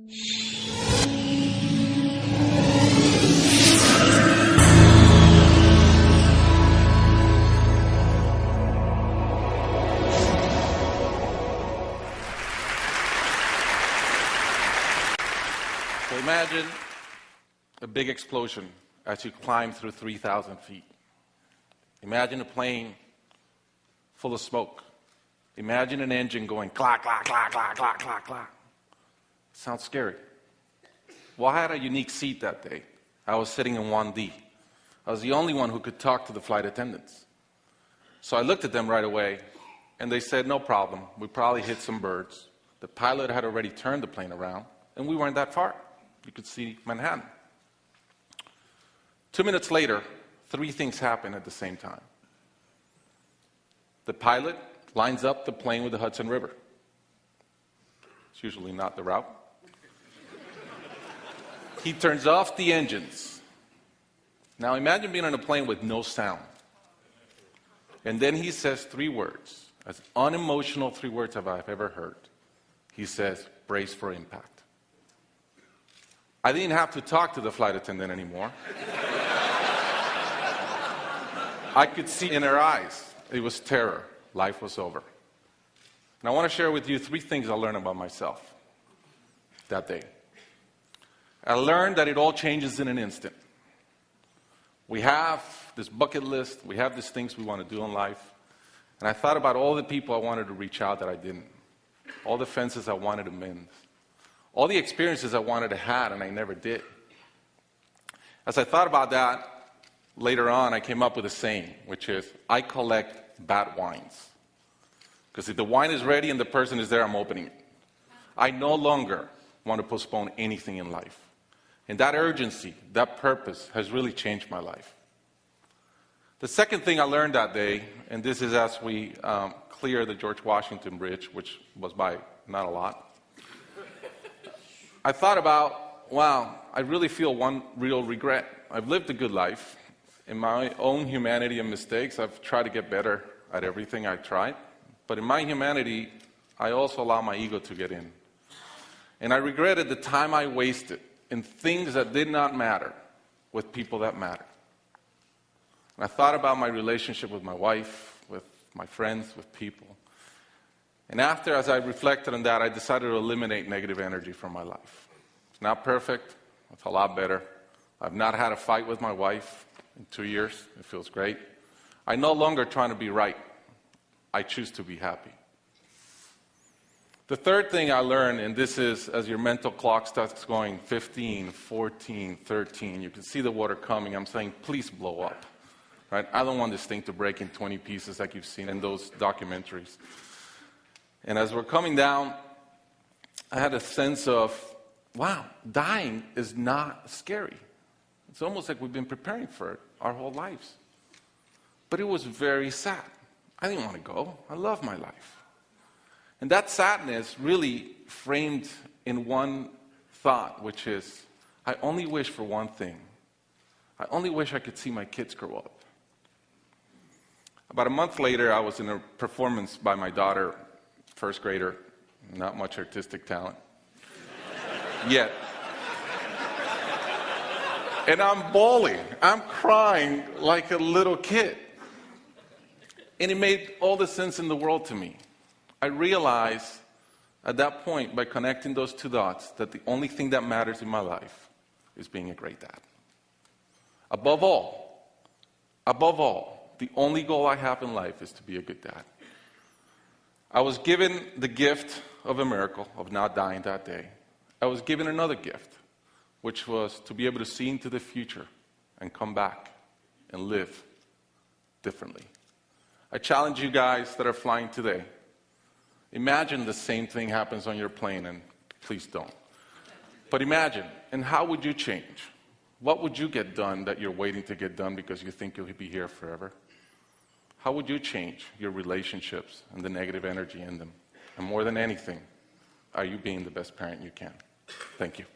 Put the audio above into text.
So imagine a big explosion as you climb through 3,000 feet. Imagine a plane full of smoke. Imagine an engine going clack, clack, clack, clack, clack, clack, clack. Sounds scary. Well, I had a unique seat that day. I was sitting in 1D. I was the only one who could talk to the flight attendants. So I looked at them right away, and they said, no problem. We probably hit some birds. The pilot had already turned the plane around, and we weren't that far. You could see Manhattan. 2 minutes later, 3 things happen at the same time. The pilot lines up the plane with the Hudson River. It's usually not the route. He turns off the engines. Now imagine being on a plane with no sound. And then he says 3 words, as unemotional 3 words as I've ever heard. He says, brace for impact. I didn't have to talk to the flight attendant anymore. I could see in her eyes, it was terror. Life was over. And I want to share with you 3 things I learned about myself that day. I learned that it all changes in an instant. We have this bucket list, we have these things we want to do in life, and I thought about all the people I wanted to reach out that I didn't, all the fences I wanted to mend, all the experiences I wanted to have and I never did. As I thought about that, later on I came up with a saying, which is, I collect bad wines. Because if the wine is ready and the person is there, I'm opening it. I no longer want to postpone anything in life. And that urgency, that purpose has really changed my life. The second thing I learned that day, and this is as we clear the George Washington Bridge, which was by not a lot, I thought about, wow, I really feel one real regret. I've lived a good life. In my own humanity and mistakes, I've tried to get better at everything I've tried. But in my humanity, I also allow my ego to get in. And I regretted the time I wasted in things that did not matter with people that matter. And I thought about my relationship with my wife, with my friends, with people. And after, as I reflected on that, I decided to eliminate negative energy from my life. It's not perfect. It's a lot better. I've not had a fight with my wife in 2 years. It feels great. I'm no longer trying to be right. I choose to be happy. The third thing I learned, and this is as your mental clock starts going 15, 14, 13, you can see the water coming. I'm saying, please blow up. Right? I don't want this thing to break in 20 pieces like you've seen in those documentaries. And as we're coming down, I had a sense of, wow, dying is not scary. It's almost like we've been preparing for it our whole lives. But it was very sad. I didn't want to go. I love my life. And that sadness really framed in one thought, which is, I only wish for one thing. I only wish I could see my kids grow up. About a month later, I was in a performance by my daughter, first grader, not much artistic talent, yet. And I'm bawling, I'm crying like a little kid. And it made all the sense in the world to me. I realized at that point, by connecting those 2 dots, that the only thing that matters in my life is being a great dad. Above all, the only goal I have in life is to be a good dad. I was given the gift of a miracle of not dying that day. I was given another gift, which was to be able to see into the future and come back and live differently. I challenge you guys that are flying today. Imagine the same thing happens on your plane, and please don't. But imagine, and how would you change? What would you get done that you're waiting to get done because you think you'll be here forever? How would you change your relationships and the negative energy in them? And more than anything, are you being the best parent you can? Thank you.